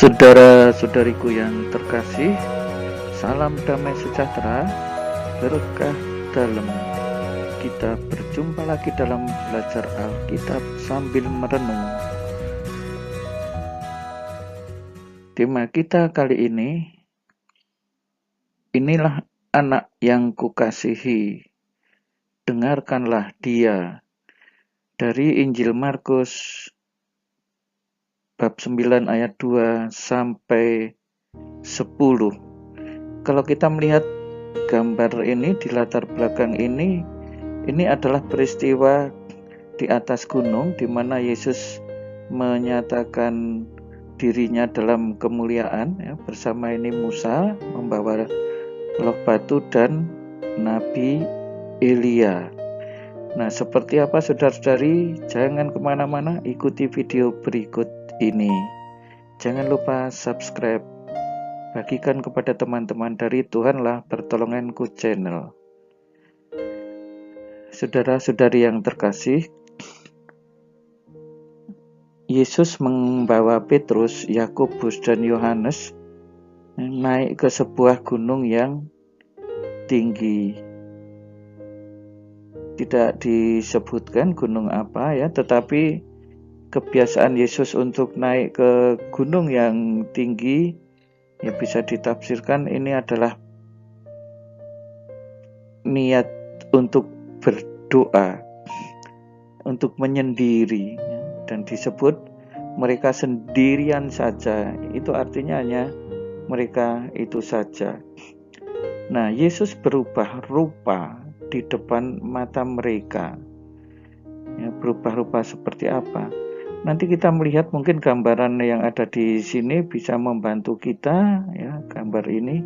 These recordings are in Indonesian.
Saudara-saudariku yang terkasih, salam damai sejahtera, berkah dalam. Kita berjumpa lagi dalam belajar Alkitab sambil merenung. Tema kita kali ini, inilah anak yang kukasihi, dengarkanlah dia. Dari Injil Markus bab 9 ayat 2 sampai 10. Kalau kita melihat gambar ini di latar belakang ini adalah peristiwa di atas gunung di mana Yesus menyatakan dirinya dalam kemuliaan ya, bersama ini Musa membawa loh batu dan Nabi Elia. Nah, seperti apa saudara-saudari? Jangan kemana-mana, ikuti video berikut ini. Jangan lupa subscribe, bagikan kepada teman-teman dari Tuhanlah Pertolonganku channel. Saudara-saudari yang terkasih, Yesus membawa Petrus, Yakobus, dan Yohanes naik ke sebuah gunung yang tinggi. Tidak disebutkan gunung apa ya, tetapi kebiasaan Yesus untuk naik ke gunung yang tinggi ya bisa ditafsirkan ini adalah niat untuk berdoa, untuk menyendiri, dan disebut mereka sendirian saja. Itu artinya hanya mereka itu saja. Nah, Yesus berubah rupa di depan mata mereka. Ya, berubah rupa seperti apa? Nanti kita melihat mungkin gambaran yang ada di sini bisa membantu kita ya, gambar ini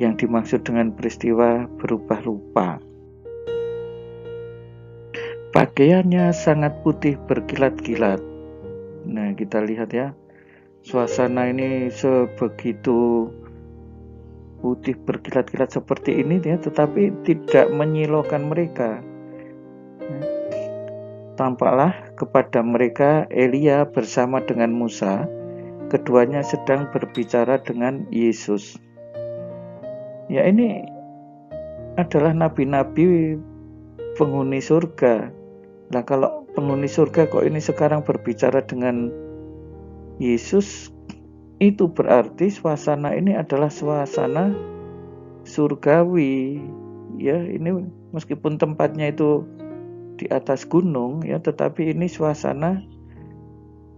yang dimaksud dengan peristiwa berubah rupa. Pakaiannya sangat putih berkilat-kilat. Nah, kita lihat ya, suasana ini sebegitu putih berkilat-kilat seperti ini ya, tetapi tidak menyilaukan mereka. Tampaklah kepada mereka Elia bersama dengan Musa, keduanya sedang berbicara dengan Yesus. Ya, ini adalah nabi-nabi penghuni surga. Nah, kalau penghuni surga kok ini sekarang berbicara dengan Yesus, itu berarti suasana ini adalah suasana surgawi. Ya, ini meskipun tempatnya itu di atas gunung ya, tetapi ini suasana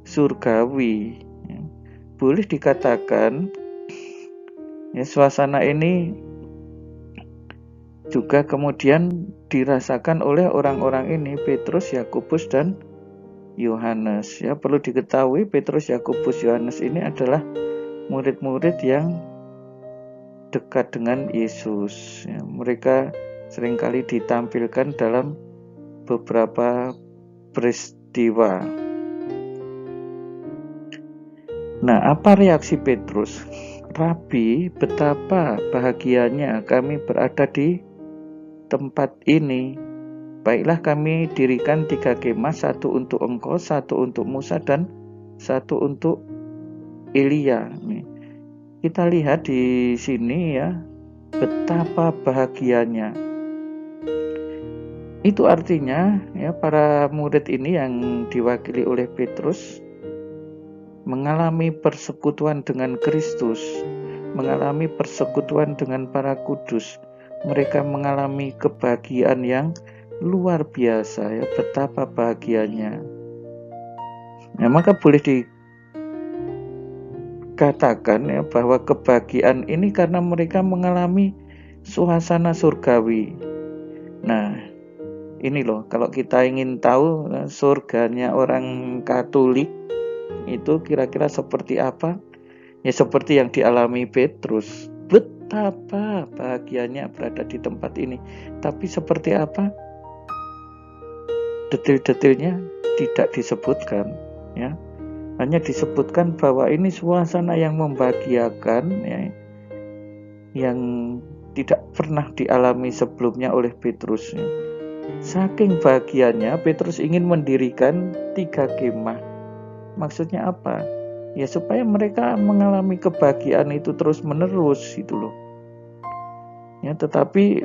surgawi. Ya. Boleh dikatakan ya, suasana ini juga kemudian dirasakan oleh orang-orang ini, Petrus, Yakobus, dan Yohanes. Ya, perlu diketahui Petrus, Yakobus, Yohanes ini adalah murid-murid yang dekat dengan Yesus. Ya, mereka seringkali ditampilkan dalam beberapa peristiwa. Nah, apa reaksi Petrus? Rabi, betapa bahagianya kami berada di tempat ini. Baiklah, kami dirikan 3 kemah, 1 untuk engkau, 1 untuk Musa, dan 1 untuk Elia. Nih, kita lihat di sini ya, betapa bahagianya. Itu artinya ya, para murid ini yang diwakili oleh Petrus mengalami persekutuan dengan Kristus, mengalami persekutuan dengan para kudus. Mereka mengalami kebahagiaan yang luar biasa ya, betapa bahagianya. Nah, maka boleh dikatakan ya bahwa kebahagiaan ini karena mereka mengalami suasana surgawi. Nah, ini loh, kalau kita ingin tahu surganya orang Katolik itu kira-kira seperti apa? Ya seperti yang dialami Petrus. Betapa bahagianya berada di tempat ini. Tapi seperti apa? Detail-detailnya tidak disebutkan ya. Hanya disebutkan bahwa ini suasana yang membahagiakan ya, yang tidak pernah dialami sebelumnya oleh Petrus ya. Saking bahagianya Petrus ingin mendirikan 3 kemah. Maksudnya apa? Ya supaya mereka mengalami kebahagiaan itu terus menerus gitu loh. Ya, tetapi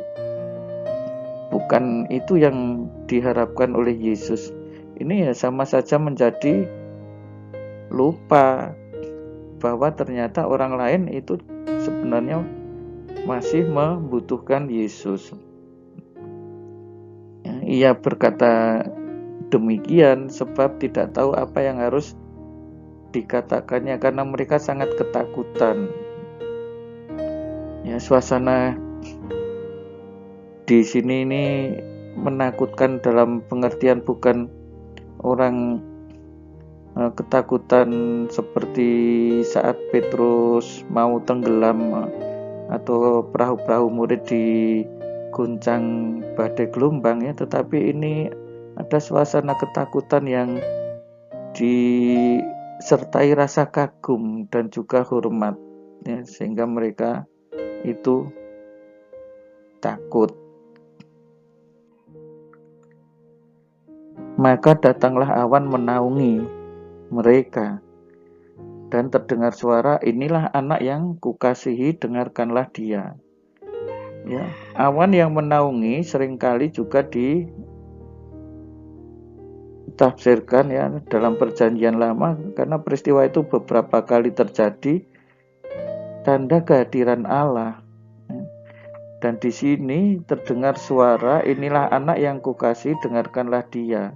bukan itu yang diharapkan oleh Yesus. Ini ya sama saja menjadi lupa bahwa ternyata orang lain itu sebenarnya masih membutuhkan Yesus. Ya, ia berkata demikian sebab tidak tahu apa yang harus dikatakannya karena mereka sangat ketakutan. Ya, suasana di sini ini menakutkan dalam pengertian bukan orang ketakutan seperti saat Petrus mau tenggelam atau perahu-perahu murid diguncang badai gelombang ya, tetapi ini ada suasana ketakutan yang disertai rasa kagum dan juga hormat ya, sehingga mereka itu takut. Maka datanglah awan menaungi mereka dan terdengar suara, inilah anak yang kukasihi, dengarkanlah dia. Ya, awan yang menaungi seringkali juga ditafsirkan ya dalam Perjanjian Lama karena peristiwa itu beberapa kali terjadi, tanda kehadiran Allah. Dan di sini terdengar suara, inilah anak yang kukasihi, dengarkanlah dia.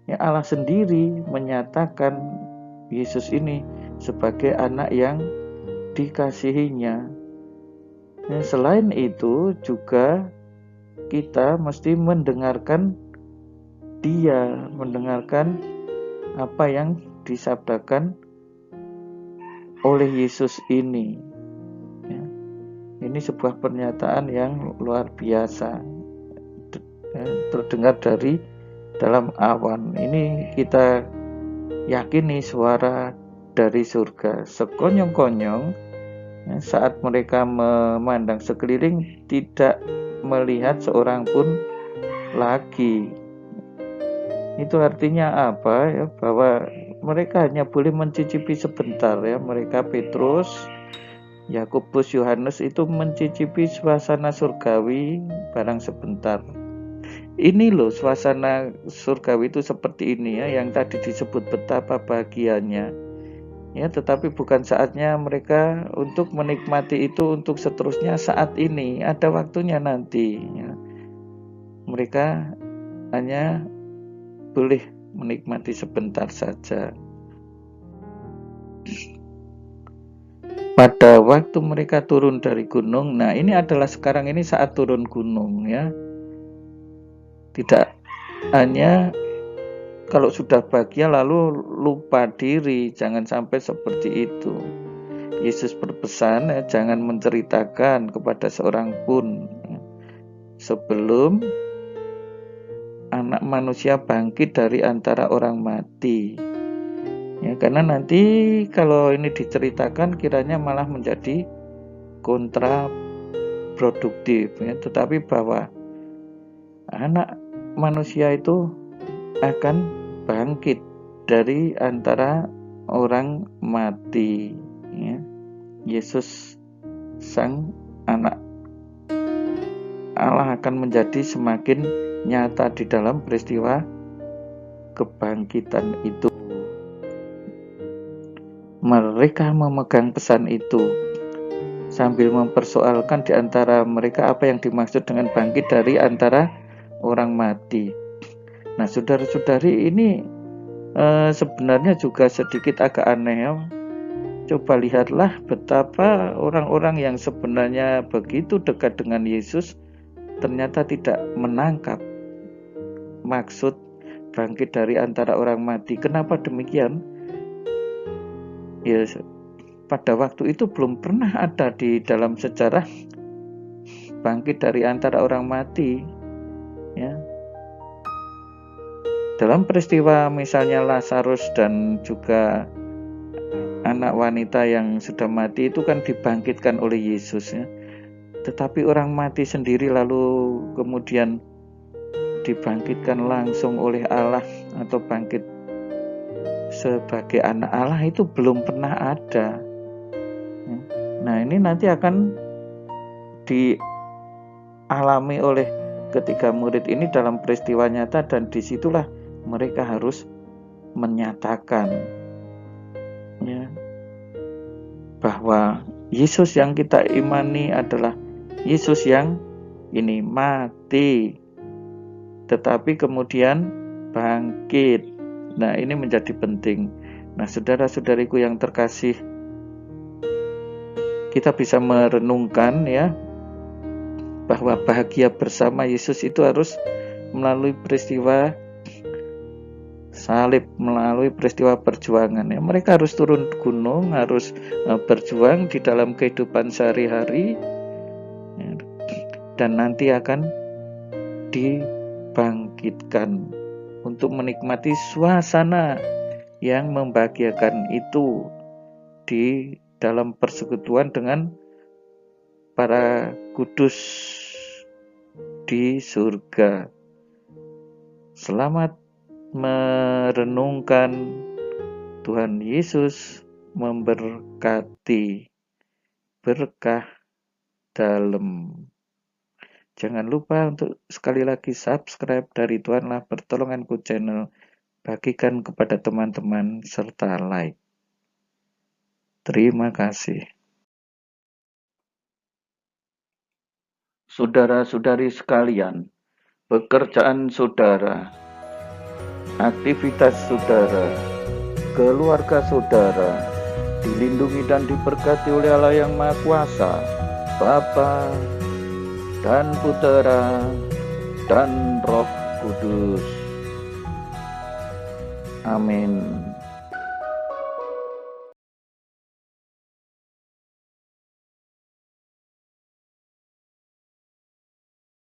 Ya, Allah sendiri menyatakan Yesus ini sebagai anak yang dikasihinya. Ya, selain itu juga kita mesti mendengarkan dia, mendengarkan apa yang disabdakan oleh Yesus ini. Ya, ini sebuah pernyataan yang luar biasa. Ya, terdengar dari dalam awan. Ini kita yakini suara dari surga. Sekonyong-konyong ya, saat mereka memandang sekeliling tidak melihat seorang pun lagi. Itu artinya apa ya? Bahwa mereka hanya boleh mencicipi sebentar ya. Mereka Petrus, Yakobus, Yohanes itu mencicipi suasana surgawi barang sebentar. Ini loh suasana surgawi itu seperti ini ya, yang tadi disebut betapa bahagianya. Ya, tetapi bukan saatnya mereka untuk menikmati itu untuk seterusnya saat ini, ada waktunya nanti. Ya. Mereka hanya boleh menikmati sebentar saja. Pada waktu mereka turun dari gunung, nah ini adalah sekarang ini saat turun gunung ya. Tidak hanya kalau sudah bahagia lalu lupa diri, jangan sampai seperti itu. Yesus berpesan ya, jangan menceritakan kepada seorang pun ya, sebelum anak manusia bangkit dari antara orang mati. Ya, karena nanti kalau ini diceritakan kiranya malah menjadi kontraproduktif ya, tetapi bahwa anak manusia itu akan bangkit dari antara orang mati ya. Yesus sang anak Allah akan menjadi semakin nyata di dalam peristiwa kebangkitan itu. Mereka memegang pesan itu sambil mempersoalkan di antara mereka apa yang dimaksud dengan bangkit dari antara orang mati. Nah, saudara-saudari, ini sebenarnya juga sedikit agak aneh ya. Coba lihatlah betapa orang-orang yang sebenarnya begitu dekat dengan Yesus ternyata tidak menangkap maksud bangkit dari antara orang mati. Kenapa demikian? Ya, pada waktu itu belum pernah ada di dalam sejarah bangkit dari antara orang mati ya. Dalam peristiwa misalnya Lazarus dan juga anak wanita yang sudah mati itu kan dibangkitkan oleh Yesus ya. Tetapi orang mati sendiri lalu kemudian dibangkitkan langsung oleh Allah atau bangkit sebagai anak Allah itu belum pernah ada. Nah, ini nanti akan dialami oleh ketiga murid ini dalam peristiwa nyata, dan disitulah mereka harus menyatakan ya, bahwa Yesus yang kita imani adalah Yesus yang ini mati, tetapi kemudian bangkit. Nah, ini menjadi penting. Nah, saudara-saudariku yang terkasih, kita bisa merenungkan ya, bahwa bahagia bersama Yesus itu harus melalui peristiwa salib, melalui peristiwa perjuangan. Ya, mereka harus turun gunung, harus berjuang di dalam kehidupan sehari-hari, ya, dan nanti akan dibangkitkan untuk menikmati suasana yang membahagiakan itu di dalam persekutuan dengan para kudus di surga. Selamat merenungkan. Tuhan Yesus memberkati. Berkah dalam. Jangan lupa untuk sekali lagi subscribe dari Tuhanlah Pertolonganku channel, bagikan kepada teman-teman serta like. Terima kasih. Saudara-saudari sekalian, pekerjaan saudara, aktivitas saudara, keluarga saudara dilindungi dan diberkati oleh Allah yang Maha Kuasa, Bapa dan Putera dan Roh Kudus. Amin.